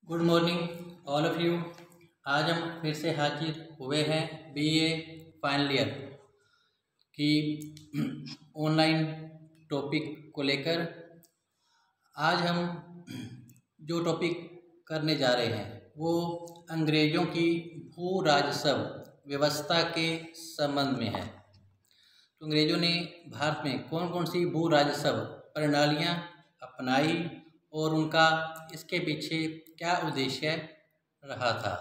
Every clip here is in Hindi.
Good morning all of you. आज हम फिर से हाजिर हुए हैं बीए फाइनल ईयर की ऑनलाइन टॉपिक को लेकर। आज हम जो टॉपिक करने जा रहे हैं वो अंग्रेज़ों की भू राजस्व व्यवस्था के संबंध में है। तो अंग्रेज़ों ने भारत में कौन कौन सी भू राजस्व प्रणालियाँ अपनाई और उनका इसके पीछे क्या उद्देश्य रहा था।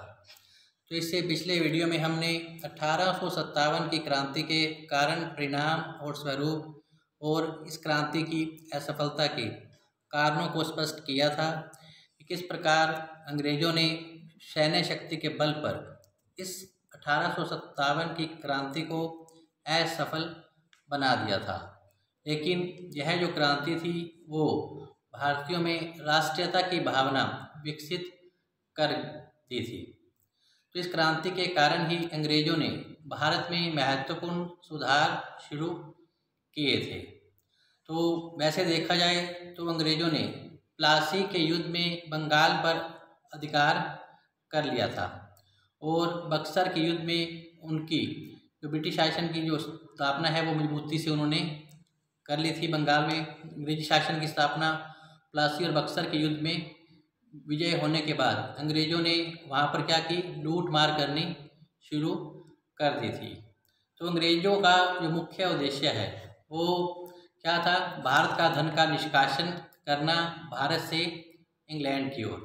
तो इससे पिछले वीडियो में हमने 1857 की क्रांति के कारण, परिणाम और स्वरूप और इस क्रांति की असफलता के कारणों को स्पष्ट किया था कि किस प्रकार अंग्रेज़ों ने सैन्य शक्ति के बल पर इस 1857 की क्रांति को असफल बना दिया था। लेकिन यह जो क्रांति थी वो भारतीयों में राष्ट्रीयता की भावना विकसित कर दी थी। तो इस क्रांति के कारण ही अंग्रेज़ों ने भारत में महत्वपूर्ण सुधार शुरू किए थे। तो वैसे देखा जाए तो अंग्रेज़ों ने प्लासी के युद्ध में बंगाल पर अधिकार कर लिया था और बक्सर के युद्ध में उनकी जो ब्रिटिश शासन की जो स्थापना है वो मजबूती से उन्होंने कर ली थी। बंगाल में अंग्रेजी शासन की स्थापना प्लासी और बक्सर के युद्ध में विजय होने के बाद अंग्रेज़ों ने वहाँ पर क्या की, लूट मार करनी शुरू कर दी थी। तो अंग्रेज़ों का जो मुख्य उद्देश्य है वो क्या था, भारत का धन का निष्कासन करना भारत से इंग्लैंड की ओर।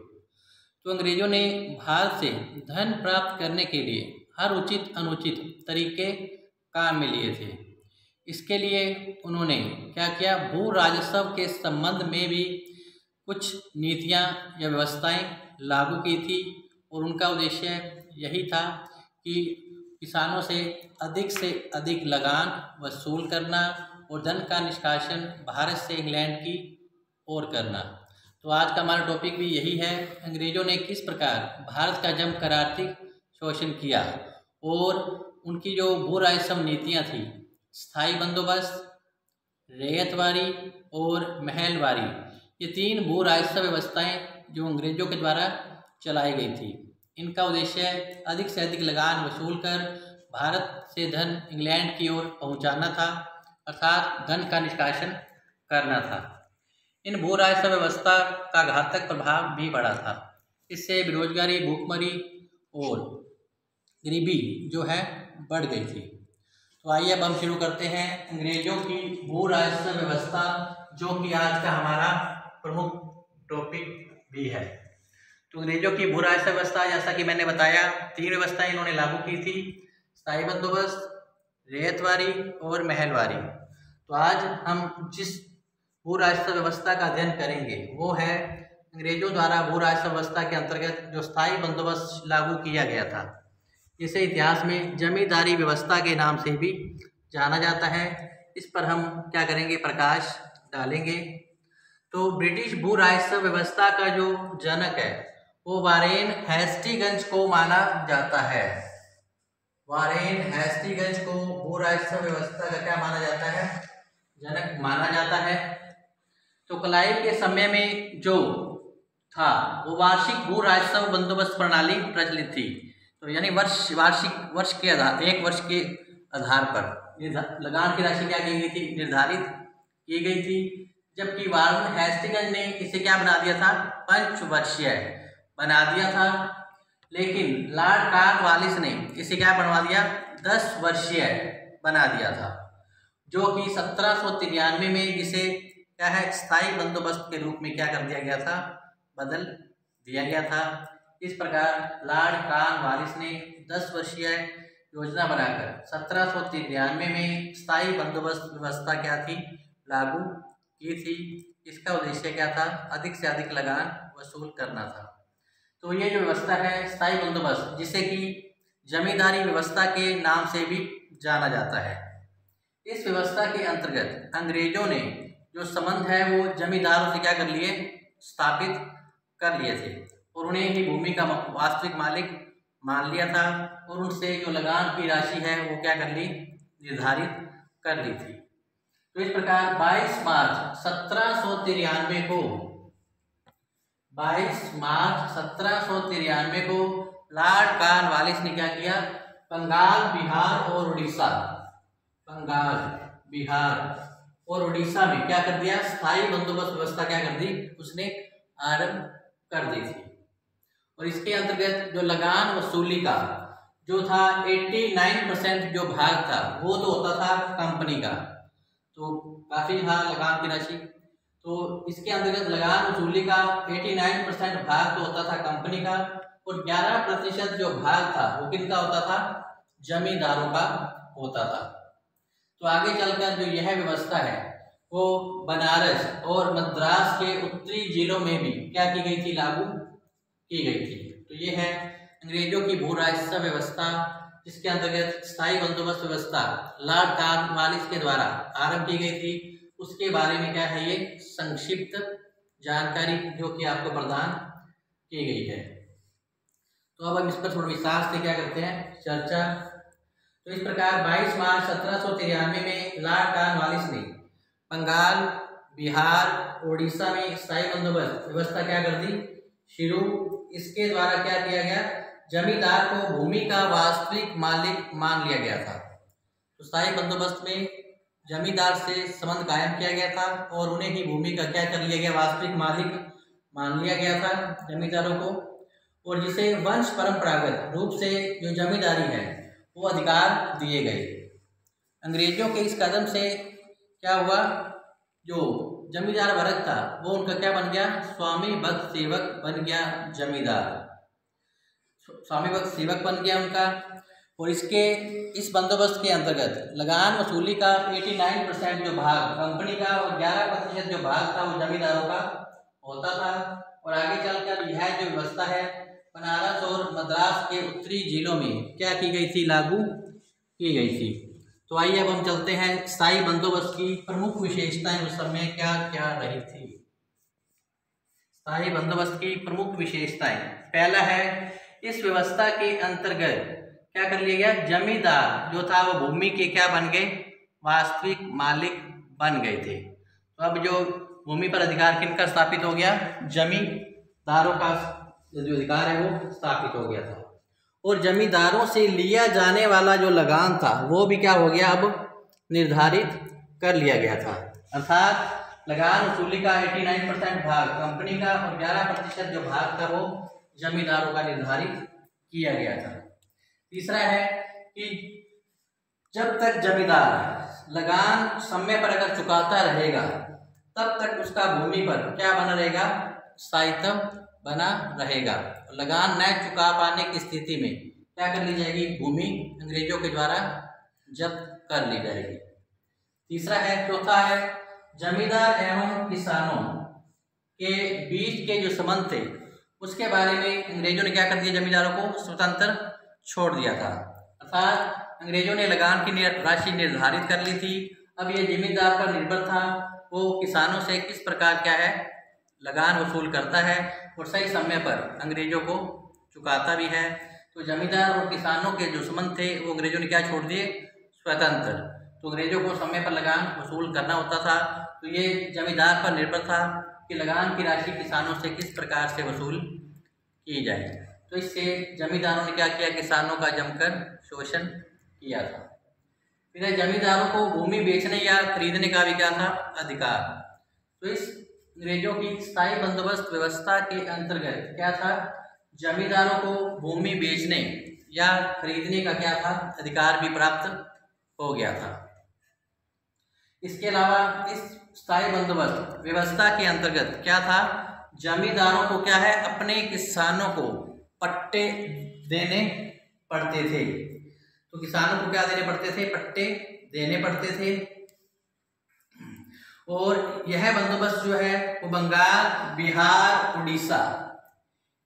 तो अंग्रेज़ों ने भारत से धन प्राप्त करने के लिए हर उचित अनुचित तरीके काम में लिए थे। इसके लिए उन्होंने क्या किया, भू राजस्व के संबंध में भी कुछ नीतियां या व्यवस्थाएं लागू की थी और उनका उद्देश्य यही था कि किसानों से अधिक लगान वसूल करना और धन का निष्कासन भारत से इंग्लैंड की ओर करना। तो आज का हमारा टॉपिक भी यही है, अंग्रेज़ों ने किस प्रकार भारत का जमकर आर्थिक शोषण किया और उनकी जो भू राजस्व नीतियाँ थी, स्थायी बंदोबस्त, रैयतवारी और महलवारी, ये तीन भू राजस्व व्यवस्थाएं जो अंग्रेज़ों के द्वारा चलाई गई थी, इनका उद्देश्य अधिक से अधिक लगान वसूल कर भारत से धन इंग्लैंड की ओर पहुंचाना था, अर्थात धन का निष्कासन करना था। इन भू राजस्व व्यवस्था का घातक प्रभाव भी पड़ा था। इससे बेरोजगारी, भूखमरी और गरीबी जो है बढ़ गई थी। तो आइए अब हम शुरू करते हैं अंग्रेज़ों की भू राजस्व व्यवस्था, जो कि आज का हमारा प्रमुख टॉपिक भी है। तो अंग्रेज़ों की भू राजस्व व्यवस्था, जैसा कि मैंने बताया, तीन व्यवस्थाएं इन्होंने लागू की थी, स्थायी बंदोबस्त, रैयतवारी और महलवारी। तो आज हम जिस भू राजस्व व्यवस्था का अध्ययन करेंगे वो है अंग्रेज़ों द्वारा भू राजस्व व्यवस्था के अंतर्गत जो स्थायी बंदोबस्त लागू किया गया था, इसे इतिहास में जमींदारी व्यवस्था के नाम से भी जाना जाता है। इस पर हम क्या करेंगे, प्रकाश डालेंगे। तो ब्रिटिश भू राजस्व व्यवस्था का जो जनक है वो वारेन हेस्टिंग्स को माना जाता है। वारेन हेस्टिंग्स को भू राजस्व व्यवस्था का क्या माना जाता है, जनक माना जाता है। तो क्लाइव के समय में जो था वो वार्षिक भू राजस्व बंदोबस्त प्रणाली प्रचलित थी। तो यानी वर्ष के आधार, एक वर्ष के आधार पर लगान की राशि क्या की गई थी, निर्धारित की गई थी। जबकि वारेन हेस्टिंग्स ने इसे क्या बना दिया था, पंचवर्षीय बना दिया था। लेकिन लॉर्ड कॉर्नवालिस ने इसे क्या बनवा दिया, 10 वर्षीय बना दिया था, जो कि 1793 में जिसे क्या है, स्थायी बंदोबस्त के रूप में क्या कर दिया गया था, बदल दिया गया था। इस प्रकार लॉर्ड कॉर्नवालिस ने 10 वर्षीय योजना बनाकर 1793 में स्थायी बंदोबस्त व्यवस्था क्या थी, लागू की थी। इसका उद्देश्य क्या था, अधिक से अधिक लगान वसूल करना था। तो ये जो व्यवस्था है स्थायी बंदोबस्त, जिसे कि जमींदारी व्यवस्था के नाम से भी जाना जाता है, इस व्यवस्था के अंतर्गत अंग्रेजों ने जो संबंध है वो जमींदारों से क्या कर लिए, स्थापित कर लिए थे और उन्हें ही भूमि का वास्तविक मालिक मान लिया था और उनसे जो लगान की राशि है वो क्या कर ली, निर्धारित कर ली थी। तो इस प्रकार 22 मार्च 1793 को 22 मार्च 1793 को लॉर्ड कॉर्नवालिस ने क्या किया, बंगाल, बिहार और उड़ीसा, बंगाल, बिहार और उड़ीसा में क्या कर दिया, स्थायी बंदोबस्त व्यवस्था क्या कर दी, उसने आरंभ कर दी थी। और इसके अंतर्गत जो लगान वसूली का जो था 89% जो भाग था वो तो होता था कंपनी का, तो काफी था लगान की राशि। तो इसके अंतर्गत लगान वसूली का 89% भाग तो होता था कंपनी का, और 11% जो भाग था वो किनका होता था, जमींदारों का होता था। तो आगे चलकर जो यह व्यवस्था है वो बनारस और मद्रास के उत्तरी जिलों में भी क्या की गई थी, लागू की गई थी। तो ये है अंग्रेजों की भू राजस्व व्यवस्था, जिसके अंतर्गत स्थायी बंदोबस्त व्यवस्था लॉर्ड कॉर्नवालिस के द्वारा आरंभ की गई थी। उसके बारे में क्या है, ये संक्षिप्त जानकारी जो कि आपको प्रदान की गई है। तो अब हम इस पर थोड़ा विस्तार से क्या करते हैं, चर्चा। तो इस प्रकार 22 मार्च 1793 में लॉर्ड कॉर्नवालिस ने बंगाल, बिहार, उड़ीसा में स्थायी बंदोबस्त व्यवस्था क्या कर दी, शुरू। इसके द्वारा क्या किया गया, जमींदार को भूमि का वास्तविक मालिक मान लिया गया था। तो स्थायी बंदोबस्त में जमींदार से संबंध कायम किया गया था और उन्हें ही भूमि का क्या कर लिया गया, वास्तविक मालिक मान लिया गया था जमींदारों को। और जिसे वंश परंपरागत रूप से जो जमींदारी है वो अधिकार दिए गए। अंग्रेजों के इस कदम से क्या हुआ, जो जमींदार वर्ग था वो उनका क्या बन गया, स्वामी भक्त सेवक बन गया जमींदार, स्वामी भक्त सेवक बन गया उनका। और इसके इस बंदोबस्त के अंतर्गत लगान वसूली का 89% जो भाग कंपनी का और 11% जो भाग था वो जमींदारों का होता था। और आगे चलकर यह जो व्यवस्था है बनारस और मद्रास के उत्तरी जिलों में क्या की गई थी, लागू की गई थी। तो आइए अब हम चलते हैं स्थायी बंदोबस्त की प्रमुख विशेषताएं उस समय क्या क्या रही थी। स्थायी बंदोबस्त की प्रमुख विशेषताएं, पहला है इस व्यवस्था के अंतर्गत क्या कर लिया गया, जमींदार जो था वो भूमि के क्या बन गए, वास्तविक मालिक बन गए थे। तो अब जो भूमि पर अधिकार किनका स्थापित हो गया, जमींदारों का जो अधिकार है वो स्थापित हो गया था। और जमींदारों से लिया जाने वाला जो लगान था वो भी क्या हो गया, अब निर्धारित कर लिया गया था। अर्थात लगान वसूली का 89% भाग कंपनी का और 11% जो भाग था वो जमींदारों का निर्धारित किया गया था। तीसरा है कि जब तक जमींदार लगान समय पर अगर चुकाता रहेगा तब तक उसका भूमि पर क्या बना रहेगा, स्थायित्व बना रहेगा। लगान न चुका पाने की स्थिति में क्या कर ली जाएगी, भूमि अंग्रेजों के द्वारा जब्त कर ली जाएगी। तीसरा है, चौथा है जमींदार एवं किसानों के बीच के जो संबंध थे उसके बारे में अंग्रेजों ने क्या कर दिया, जमींदारों को स्वतंत्र छोड़ दिया था। अर्थात अंग्रेजों ने लगान की राशि निर्धारित कर ली थी। अब ये जमींदार पर निर्भर था वो किसानों से किस प्रकार क्या है लगान वसूल करता है और सही समय पर अंग्रेजों को चुकाता भी है। तो जमींदार और किसानों के जो संबंध थे वो अंग्रेजों ने क्या छोड़ दिए, स्वतंत्र। तो अंग्रेजों को समय पर लगान वसूल करना होता था। तो ये जमींदार पर निर्भर था कि लगान की राशि किसानों से किस प्रकार से वसूल की जाए। तो इससे जमींदारों ने क्या किया, किसानों का जमकर शोषण किया था। फिर जमींदारों को भूमि बेचने या खरीदने का भी क्या था, अधिकार। तो इस अंग्रेजों की स्थायी बंदोबस्त व्यवस्था के अंतर्गत क्या था, जमींदारों को भूमि बेचने या खरीदने का क्या था, अधिकार भी प्राप्त हो गया था। इसके अलावा इस स्थायी बंदोबस्त व्यवस्था के अंतर्गत क्या था, जमींदारों को क्या है, अपने किसानों को पट्टे देने पड़ते थे। तो किसानों को क्या देने पड़ते थे, पट्टे देने पड़ते थे। और यह बंदोबस्त जो है वो बंगाल, बिहार, उड़ीसा,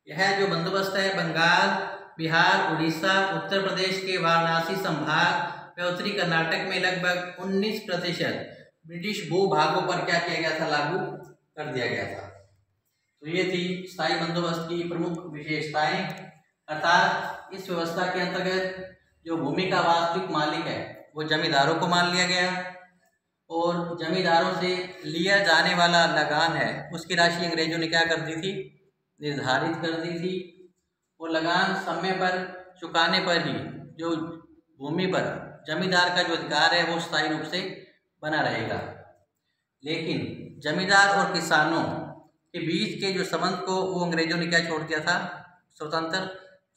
यह जो बंदोबस्त है बंगाल, बिहार, उड़ीसा, उत्तर प्रदेश के वाराणसी संभाग व उत्तरी कर्नाटक में लगभग 19% ब्रिटिश भूभागों पर क्या किया गया था, लागू कर दिया गया था। तो ये थी स्थायी बंदोबस्त की प्रमुख विशेषताएं। अर्थात इस व्यवस्था के अंतर्गत जो भूमि का वास्तविक मालिक है वो जमींदारों को मान लिया गया और जमींदारों से लिया जाने वाला लगान है उसकी राशि अंग्रेजों ने क्या कर दी थी, निर्धारित कर दी थी और लगान समय पर चुकाने पर ही जो भूमि पर जमींदार का जो अधिकार है वो स्थायी रूप से बना रहेगा। लेकिन जमींदार और किसानों के बीच के जो संबंध को वो अंग्रेजों ने क्या छोड़ दिया था, स्वतंत्र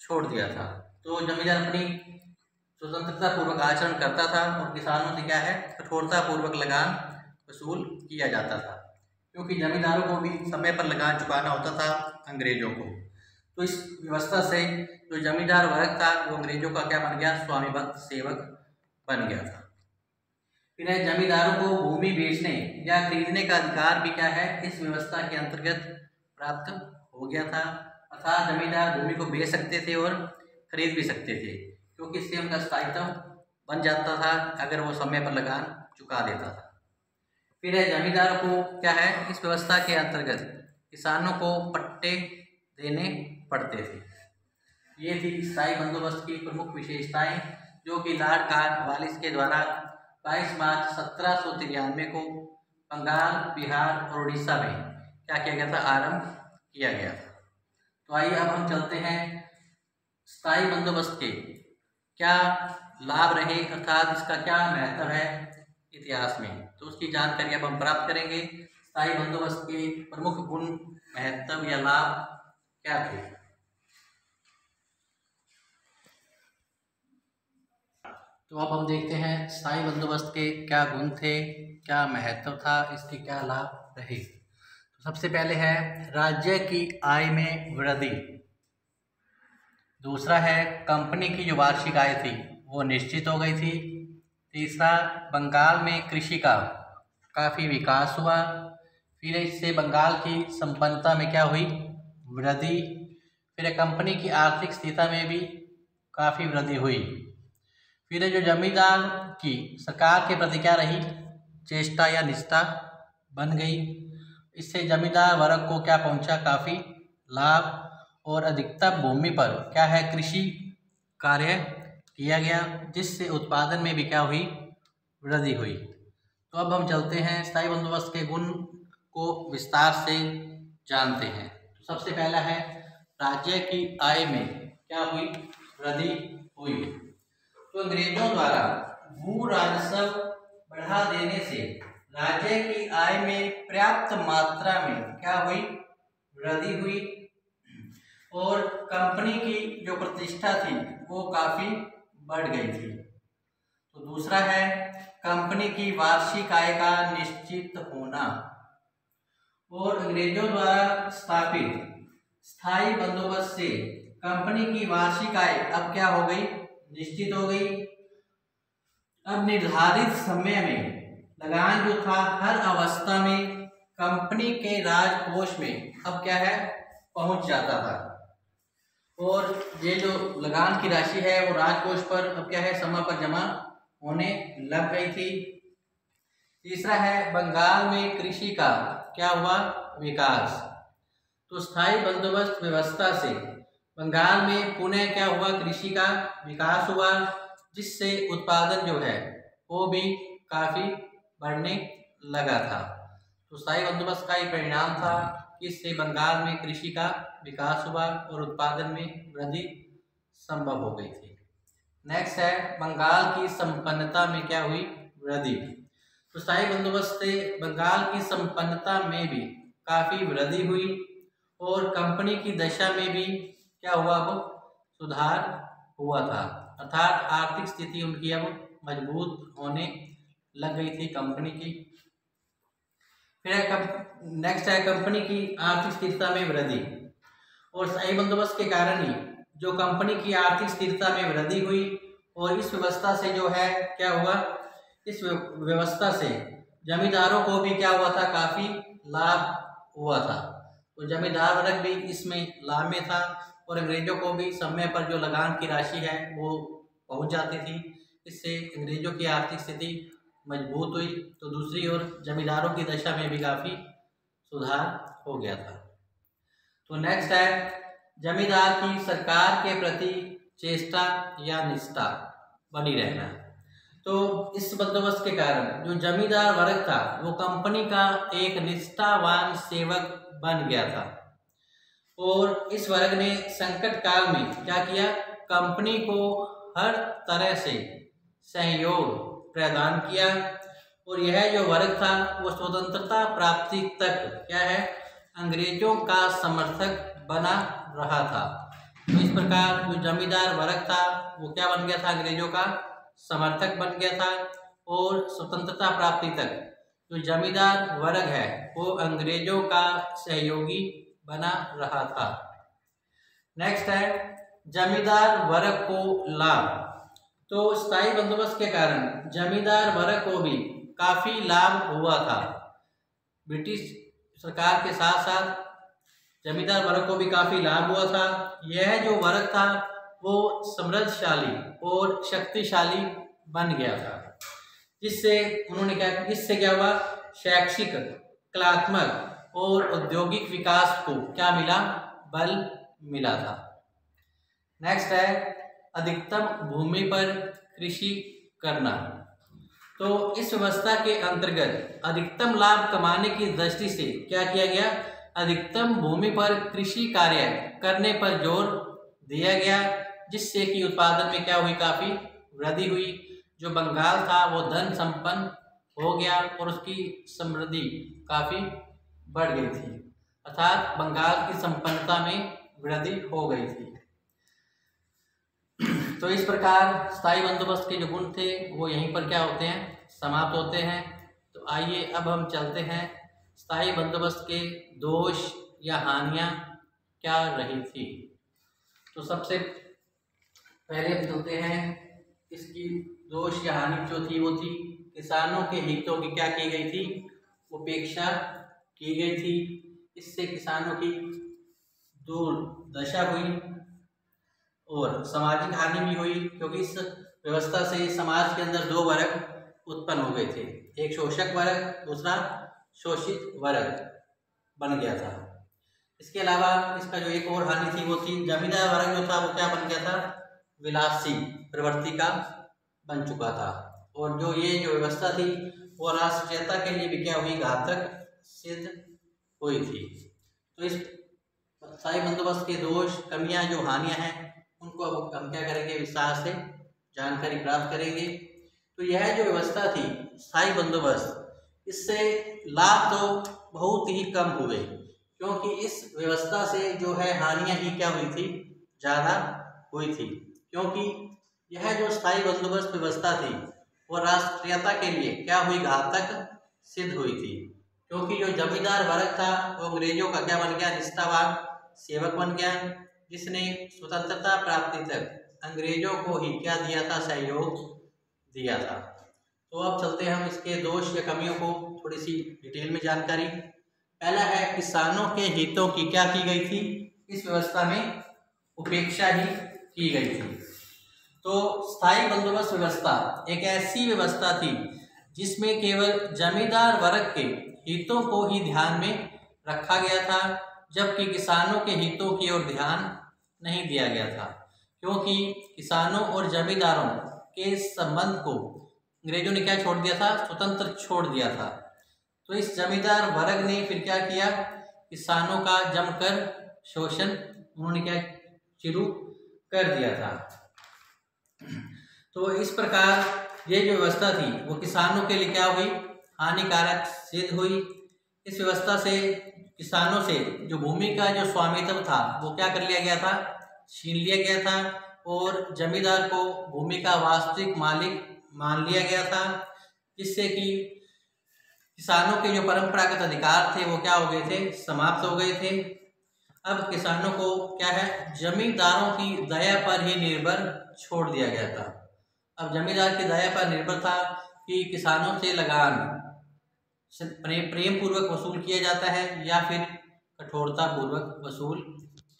छोड़ दिया था। तो जमींदार अपनी स्वतंत्रता पूर्वक आचरण करता था और किसानों से क्या है, कठोरता पूर्वक लगान वसूल किया जाता था, क्योंकि जमींदारों को भी समय पर लगान चुकाना होता था अंग्रेजों को। तो इस व्यवस्था से जो जमींदार वर्ग था वो अंग्रेजों का क्या बन गया, स्वामी भक्त सेवक बन गया था। फिर जमींदारों को भूमि बेचने या खरीदने का अधिकार भी क्या है, इस व्यवस्था के अंतर्गत प्राप्त हो गया था। अर्थात जमींदार भूमि को बेच सकते थे और खरीद भी सकते थे, क्योंकि इससे उनका स्थायित्व बन जाता था अगर वो समय पर लगान चुका देता था। फिर जमींदारों को क्या है, इस व्यवस्था के अंतर्गत किसानों को पट्टे देने पड़ते थे। ये थी स्थायी बंदोबस्त की प्रमुख विशेषताएं, जो कि लॉर्ड कॉर्नवालिस के द्वारा 22 मार्च 1793 को बंगाल, बिहार और उड़ीसा में क्या किया गया था, आरंभ किया गया था। तो आइए अब हम चलते हैं स्थायी बंदोबस्त के क्या लाभ रहे, अर्थात इसका क्या महत्व है इतिहास में, तो उसकी जानकारी अब हम प्राप्त करेंगे। स्थायी बंदोबस्त के प्रमुख गुण, महत्व या लाभ क्या थे। तो अब हम देखते हैं स्थायी बंदोबस्त के क्या गुण थे, क्या महत्व था, इसके क्या लाभ रहे। तो सबसे पहले है राज्य की आय में वृद्धि। दूसरा है कंपनी की जो वार्षिक आय थी वो निश्चित हो गई थी। तीसरा, बंगाल में कृषि का काफ़ी विकास हुआ। फिर इससे बंगाल की संपन्नता में क्या हुई, वृद्धि। फिर कंपनी की आर्थिक स्थिति में भी काफ़ी वृद्धि हुई। फिर जो जमींदार की सरकार के प्रति क्या रही, चेष्टा या निष्ठा बन गई। इससे जमींदार वर्ग को क्या पहुंचा, काफ़ी लाभ, और अधिकतम भूमि पर क्या है, कृषि कार्य किया गया, जिससे उत्पादन में भी क्या हुई, वृद्धि हुई। तो अब हम चलते हैं स्थायी बंदोबस्त के गुण को विस्तार से जानते हैं। तो सबसे पहला है राज्य की आय में क्या हुई, वृद्धि हुई। तो अंग्रेजों द्वारा भू राजस्व बढ़ा देने से राज्य की आय में पर्याप्त मात्रा में क्या हुई, वृद्धि हुई, और कंपनी की जो प्रतिष्ठा थी वो काफ़ी बढ़ गई थी। तो दूसरा है कंपनी की वार्षिक आय का निश्चित होना, और अंग्रेजों द्वारा स्थापित स्थायी बंदोबस्त से कंपनी की वार्षिक आय अब क्या हो गई, निश्चित हो गई। अब निर्धारित समय में लगान जो था हर अवस्था में कंपनी के राजकोष में अब क्या है, पहुंच जाता था, और ये जो लगान की राशि है वो राजकोष पर अब क्या है, समय पर जमा होने लग गई थी। तीसरा है बंगाल में कृषि का क्या हुआ, विकास। तो स्थायी बंदोबस्त व्यवस्था से बंगाल में पुनः क्या हुआ, कृषि का विकास हुआ, जिससे उत्पादन जो है वो भी काफ़ी बढ़ने लगा था। तो स्थायी बंदोबस्त का एक परिणाम था कि इससे बंगाल में कृषि का विकास हुआ और उत्पादन में वृद्धि संभव हो गई थी। नेक्स्ट है बंगाल की संपन्नता में क्या हुई, वृद्धि। तो स्थायी बंदोबस्त से बंगाल की संपन्नता में भी काफ़ी वृद्धि हुई, और कंपनी की दशा में भी क्या हुआ, अब सुधार हुआ था, अर्थात आर्थिक स्थिति उनकी अब मजबूत होने लग गई थी कंपनी की। फिर नेक्स्ट है कंपनी की आर्थिक स्थिरता में वृद्धि, और स्थायी बंदोबस्त के कारण ही जो कंपनी की आर्थिक स्थिरता में वृद्धि हुई, और इस व्यवस्था से जो है क्या हुआ, इस व्यवस्था से जमींदारों को भी क्या हुआ था, काफ़ी लाभ हुआ था। तो जमींदार वर्ग भी इसमें लाभ में था, और अंग्रेजों को भी समय पर जो लगान की राशि है वो पहुंच जाती थी। इससे अंग्रेजों की आर्थिक स्थिति मजबूत हुई, तो दूसरी ओर जमींदारों की दशा में भी काफ़ी सुधार हो गया था। तो नेक्स्ट है जमींदार की सरकार के प्रति चेष्टा या निष्ठा बनी रहना। तो इस बंदोबस्त के कारण जो जमींदार वर्ग था वो कंपनी का एक निष्ठावान सेवक बन गया था, और इस वर्ग ने संकट काल में क्या किया, कंपनी को हर तरह से सहयोग प्रदान किया। और यह जो वर्ग था वो स्वतंत्रता प्राप्ति तक क्या है, अंग्रेजों का समर्थक बना रहा था। तो इस प्रकार जो जमींदार वर्ग था वो क्या बन गया था, अंग्रेजों का समर्थक बन गया था। और स्वतंत्रता प्राप्ति तक जो जमींदार वर्ग है वो अंग्रेजों का सहयोगी बना रहा था। नेक्स्ट है जमींदार वर्ग को लाभ। तो स्थायी बंदोबस्त के कारण जमींदार वर्ग को भी काफी लाभ हुआ था। ब्रिटिश सरकार के साथ साथ जमींदार वर्ग को भी काफी लाभ हुआ था। यह जो वर्ग था वो समृद्धशाली और शक्तिशाली बन गया था, जिससे क्या हुआ, शैक्षिक, कलात्मक और औद्योगिक विकास को क्या मिला, बल मिला था। नेक्स्ट है अधिकतम भूमि पर कृषि करना। तो इस व्यवस्था के अंतर्गत अधिकतम लाभ कमाने की दृष्टि से क्या किया गया, अधिकतम भूमि पर कृषि कार्य करने पर जोर दिया गया, जिससे कि उत्पादन में क्या हुई, काफी वृद्धि हुई। जो बंगाल था वो धन संपन्न हो गया और उसकी समृद्धि काफी बढ़ गई थी, अर्थात बंगाल की संपन्नता में वृद्धि हो गई थी। तो इस प्रकार स्थायी बंदोबस्त के जो गुण थे वो यहीं पर क्या होते हैं, समाप्त होते हैं। तो आइए अब हम चलते हैं स्थायी बंदोबस्त के दोष या हानियां क्या रही थी। तो सबसे पहले हम चलते हैं इसकी दोष या हानि जो थी वो थी किसानों के हितों की क्या की गई थी, उपेक्षा की गई थी। इससे किसानों की दुर्दशा हुई और सामाजिक हानि भी हुई, क्योंकि इस व्यवस्था से समाज के अंदर दो वर्ग उत्पन्न हो गए थे, एक शोषक वर्ग, दूसरा शोषित वर्ग बन गया था। इसके अलावा इसका जो एक और हानि थी वो थी जमींदार वर्ग जो था वो क्या बन गया था, विलासी प्रवृत्ति का बन चुका था। और जो ये जो व्यवस्था थी वो राष्ट्रीयता के लिए भी क्या हुई, घातक सिद्ध हुई थी। तो इस स्थायी बंदोबस्त के दोष, कमियां, जो हानियां हैं उनको अब हम क्या करेंगे, विस्तार से जानकारी प्राप्त करेंगे। तो यह जो व्यवस्था थी स्थायी बंदोबस्त, इससे लाभ तो बहुत ही कम हुए, क्योंकि इस व्यवस्था से जो है हानियां ही क्या हुई थी, ज़्यादा हुई थी। क्योंकि यह जो स्थायी बंदोबस्त व्यवस्था थी वो राष्ट्रीयता के लिए क्या हुई, घातक सिद्ध हुई थी। क्योंकि जो जमींदार वर्ग था वो अंग्रेजों का क्या बन गया, निष्ठावान सेवक बन गया, जिसने स्वतंत्रता प्राप्ति तक अंग्रेजों को ही क्या दिया था, सहयोग दिया था। तो अब चलते हैं हम इसके दोष या कमियों को थोड़ी सी डिटेल में जानकारी। पहला है किसानों के हितों की क्या की गई थी, इस व्यवस्था में उपेक्षा ही की गई थी। तो स्थायी बंदोबस्त व्यवस्था एक ऐसी व्यवस्था थी जिसमें केवल जमींदार वर्ग के हितों को ही ध्यान में रखा गया था, जबकि किसानों के हितों की ओर ध्यान नहीं दिया गया था। क्योंकि किसानों और जमींदारों के संबंध को अंग्रेजों ने क्या छोड़ दिया था, स्वतंत्र छोड़ दिया था। तो इस जमींदार वर्ग ने फिर क्या किया, किसानों का जमकर शोषण उन्होंने क्या शुरू कर दिया था। तो इस प्रकार ये जो व्यवस्था थी वो किसानों के लिए क्या हुई, हानिकारक सिद्ध हुई। इस व्यवस्था से किसानों से जो भूमि का जो स्वामित्व था वो क्या कर लिया गया था, छीन लिया गया था, और जमींदार को भूमि का वास्तविक मालिक मान लिया गया था, जिससे कि किसानों के जो परंपरागत अधिकार थे वो क्या हो गए थे, समाप्त हो गए थे। अब किसानों को क्या है, जमींदारों की दया पर ही निर्भर छोड़ दिया गया था। अब जमींदार की दया पर निर्भर था कि किसानों से लगान प्रेम पूर्वक वसूल किया जाता है या फिर कठोरता पूर्वक वसूल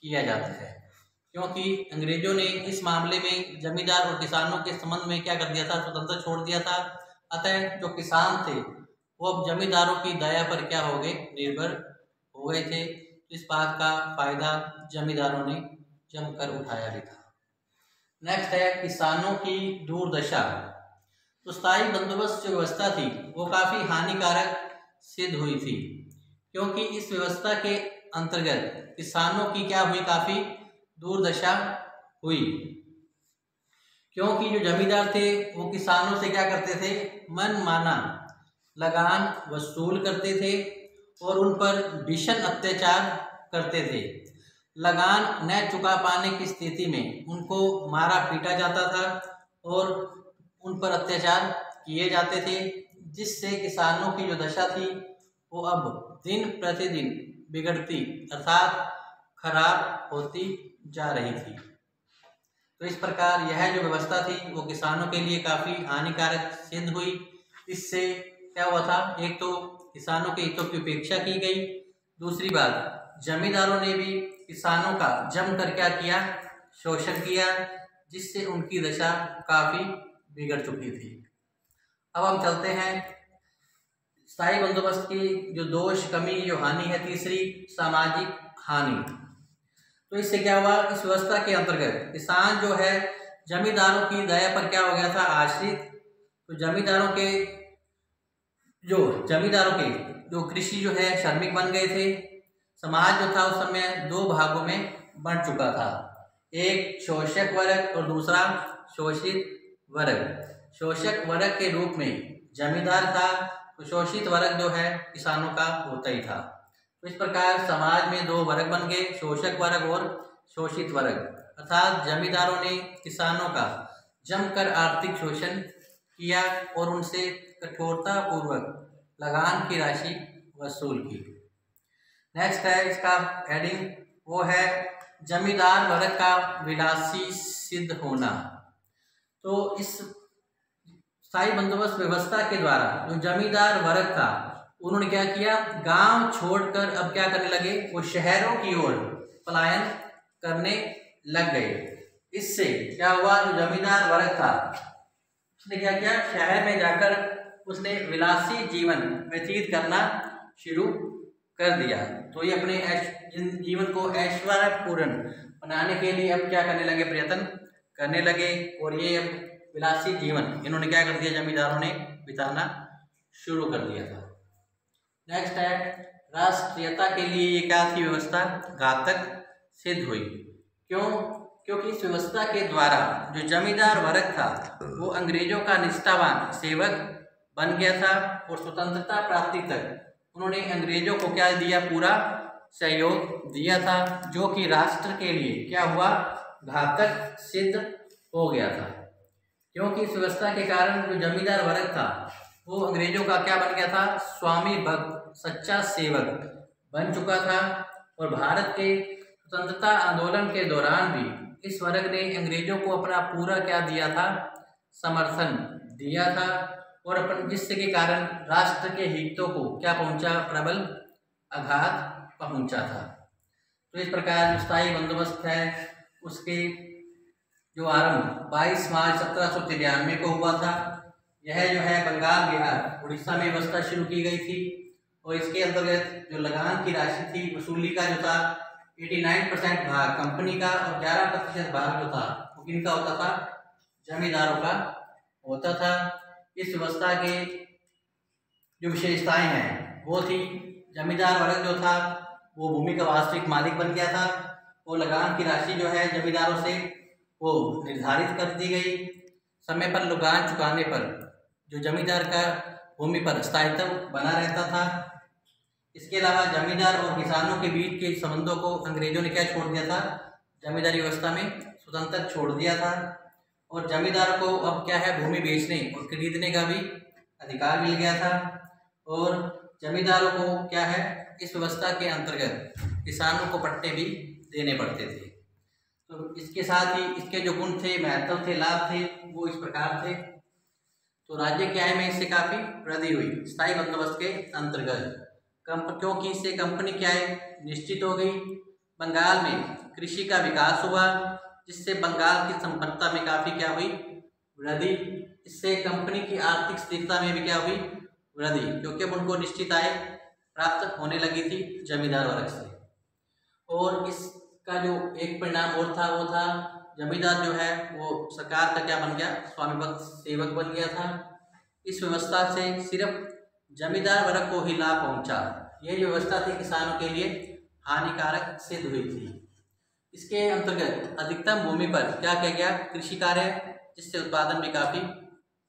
किया जाता है। क्योंकि अंग्रेजों ने इस मामले में जमींदार और किसानों के संबंध में क्या कर दिया था, स्वतंत्र छोड़ दिया था। अतः जो किसान थे वो अब जमींदारों की दया पर क्या हो गए, निर्भर हो गए थे। इस बात का फायदा जमींदारों ने जमकर उठाया भी था। नेक्स्ट है किसानों की दुर्दशा। तो स्थायी बंदोबस्त जो व्यवस्था थी वो काफी हानिकारक सिद्ध हुई थी, क्योंकि इस व्यवस्था के अंतर्गत किसानों की क्या हुई, काफ़ी दुर्दशा हुई, क्योंकि जो जमींदार थे वो किसानों से क्या करते थे, मनमाना लगान वसूल करते थे और उन पर भीषण अत्याचार करते थे। लगान न चुका पाने की स्थिति में उनको मारा पीटा जाता था और उन पर अत्याचार किए जाते थे, जिससे किसानों की जो दशा थी वो अब दिन प्रतिदिन बिगड़ती अर्थात खराब होती जा रही थी। तो इस प्रकार यह जो व्यवस्था थी वो किसानों के लिए काफ़ी हानिकारक सिद्ध हुई। इससे क्या हुआ था, एक तो किसानों के हितों की उपेक्षा की गई, दूसरी बात जमींदारों ने भी किसानों का जमकर क्या किया, शोषण किया, जिससे उनकी दशा काफ़ी बिगड़ चुकी थी। अब हम चलते हैं स्थायी बंदोबस्त की जो दोष, कमी, जो हानि है, तीसरी सामाजिक हानि। तो इससे क्या हुआ, इस व्यवस्था के अंतर्गत किसान जो है जमींदारों की दया पर क्या हो गया था, आश्रित। तो जमींदारों के जो कृषि जो है श्रमिक बन गए थे। समाज जो था उस समय दो भागों में बंट चुका था, एक शोषक वर्ग और दूसरा शोषित वर्ग। शोषक वर्ग के रूप में जमींदार था, तो शोषित वर्ग जो है किसानों का होता ही था। तो इस प्रकार समाज में दो वर्ग बन गए, शोषक वर्ग और शोषित वर्ग, अर्थात जमींदारों ने किसानों का जमकर आर्थिक शोषण किया और उनसे कठोरता पूर्वक लगान की राशि वसूल की। नेक्स्ट है इसका हेडिंग, वो है जमींदार वर्ग का विलासी सिद्ध होना। तो इस स्थायी बंदोबस्त व्यवस्था के द्वारा जो जमींदार वर्ग था उन्होंने क्या किया, गांव छोड़कर अब क्या करने लगे, वो शहरों की ओर पलायन करने लग गए। इससे क्या हुआ, जो जमींदार वर्ग था उसने क्या किया, शहर में जाकर उसने विलासी जीवन व्यतीत करना शुरू कर दिया। तो ये अपने जीवन को ऐश्वर्यपूर्ण बनाने के लिए अब क्या करने लगे, प्रयत्न करने लगे, और ये अब विलासी जीवन इन्होंने क्या कर दिया, जमींदारों ने बिताना शुरू कर दिया था। नेक्स्ट है राष्ट्रीयता के लिए ये क्या थी, व्यवस्था घातक सिद्ध हुई। क्यों, क्योंकि इस व्यवस्था के द्वारा जो जमींदार वर्ग था वो अंग्रेजों का निष्ठावान सेवक बन गया था और स्वतंत्रता प्राप्ति तक उन्होंने अंग्रेजों को क्या दिया, पूरा सहयोग दिया था, जो कि राष्ट्र के लिए क्या हुआ, घातक सिद्ध हो गया था। क्योंकि इस व्यवस्था के कारण जो जमींदार वर्ग था वो अंग्रेजों का क्या बन गया था, स्वामी भक्त सच्चा सेवक बन चुका था। और भारत के स्वतंत्रता आंदोलन के दौरान भी इस वर्ग ने अंग्रेजों को अपना पूरा क्या दिया था, समर्थन दिया था, और अपन जिससे के कारण राष्ट्र के हितों को क्या पहुंचा, प्रबल आघात पहुंचा था। तो इस प्रकार जो स्थायी बंदोबस्त है उसके जो आरंभ 22 मार्च 1793 को हुआ था। यह जो है बंगाल, बिहार, उड़ीसा में व्यवस्था शुरू की गई थी और इसके अंतर्गत जो लगान की राशि थी वसूली का जो था 89% भाग कंपनी का और 11% भाग जो था वो किनका होता था, जमींदारों का होता था। इस व्यवस्था के जो विशेषताएं हैं वो थी, जमींदार वर्ग जो था वो भूमि का वास्तविक मालिक बन गया था, वो लगान की राशि जो है जमींदारों से वो निर्धारित कर दी गई, समय पर लगान चुकाने पर जो जमींदार का भूमि पर स्थायित्व बना रहता था। इसके अलावा जमींदार और किसानों के बीच के संबंधों को अंग्रेजों ने क्या छोड़ दिया था, जमींदारी व्यवस्था में स्वतंत्र छोड़ दिया था, और जमींदार को अब क्या है, भूमि बेचने और खरीदने का भी अधिकार मिल गया था, और जमींदारों को क्या है, इस व्यवस्था के अंतर्गत किसानों को पट्टे भी देने पड़ते थे। तो इसके साथ ही इसके जो गुण थे, महत्व थे, लाभ थे, वो इस प्रकार थे। तो राज्य की आय में इससे काफ़ी वृद्धि हुई स्थायी बंदोबस्त के अंतर्गत, क्योंकि इससे कंपनी की आय निश्चित हो गई। बंगाल में कृषि का विकास हुआ, जिससे बंगाल की संपन्नता में काफ़ी क्या हुई, वृद्धि। इससे कंपनी की आर्थिक स्थिरता में भी क्या हुई, वृद्धि, क्योंकि अब उनको निश्चित आय प्राप्त होने लगी थी जमींदार वर्ग से। और इसका जो एक परिणाम और था वो था, जमींदार जो है वो सरकार का क्या बन गया, स्वामिभक्त सेवक बन गया था। इस व्यवस्था से सिर्फ जमींदार वर्ग को ही लाभ पहुंचा। ये जो व्यवस्था थी किसानों के लिए हानिकारक सिद्ध हुई थी। इसके अंतर्गत अधिकतम भूमि पर क्या किया गया, कृषि कार्य, जिससे उत्पादन भी काफ़ी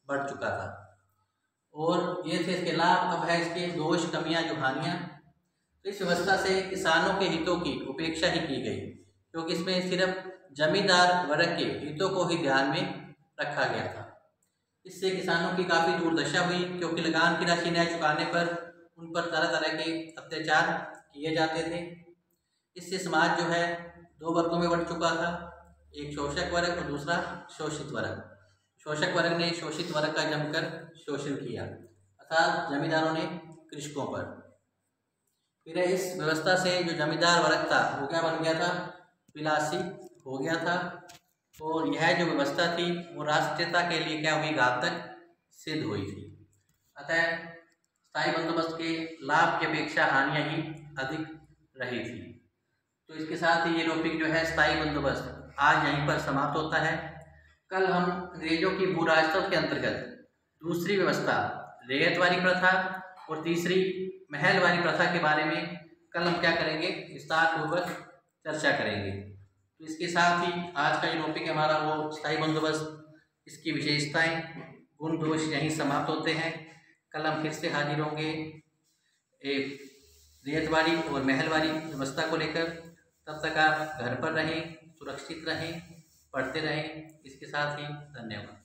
बढ़ चुका था। और ये थे इसके लाभ। अब है इसके दोष, कमियां, जो हानियां। तो इस व्यवस्था से किसानों के हितों की उपेक्षा ही की गई, क्योंकि इसमें सिर्फ जमींदार वर्ग के हितों को ही ध्यान में रखा गया था। इससे किसानों की काफ़ी दुर्दशा हुई, क्योंकि लगान की राशि न चुकाने पर उन पर तरह तरह के अत्याचार किए जाते थे। इससे समाज जो है दो वर्गों में बंट चुका था, एक शोषक वर्ग और दूसरा शोषित वर्ग। शोषक वर्ग ने शोषित वर्ग का जमकर शोषण किया, अर्थात जमींदारों ने कृषकों पर। फिर इस व्यवस्था से जो जमींदार वर्ग था वो क्या बन गया था, विलासी हो गया था। और यह जो व्यवस्था थी वो राष्ट्रीयता के लिए क्या हुई, घातक सिद्ध हुई थी। अतः स्थायी बंदोबस्त के लाभ की अपेक्षा हानियां ही अधिक रही थी। तो इसके साथ ही ये टॉपिक जो है स्थायी बंदोबस्त आज यहीं पर समाप्त होता है। कल हम अंग्रेजों की भू राजस्व के अंतर्गत दूसरी व्यवस्था रैयतवारी प्रथा और तीसरी महलवारी प्रथा के बारे में कल हम क्या करेंगे, विस्तार पूर्वक चर्चा करेंगे। तो इसके साथ ही आज का जो टॉपिक है हमारा वो स्थायी बंदोबस्त, इसकी विशेषताएं, गुण दोष यहीं समाप्त होते हैं। कल हम फिर से हाजिर होंगे एक रैयतवारी और महलवारी व्यवस्था को लेकर। तब तक आप घर पर रहें, सुरक्षित रहें, पढ़ते रहें। इसके साथ ही धन्यवाद।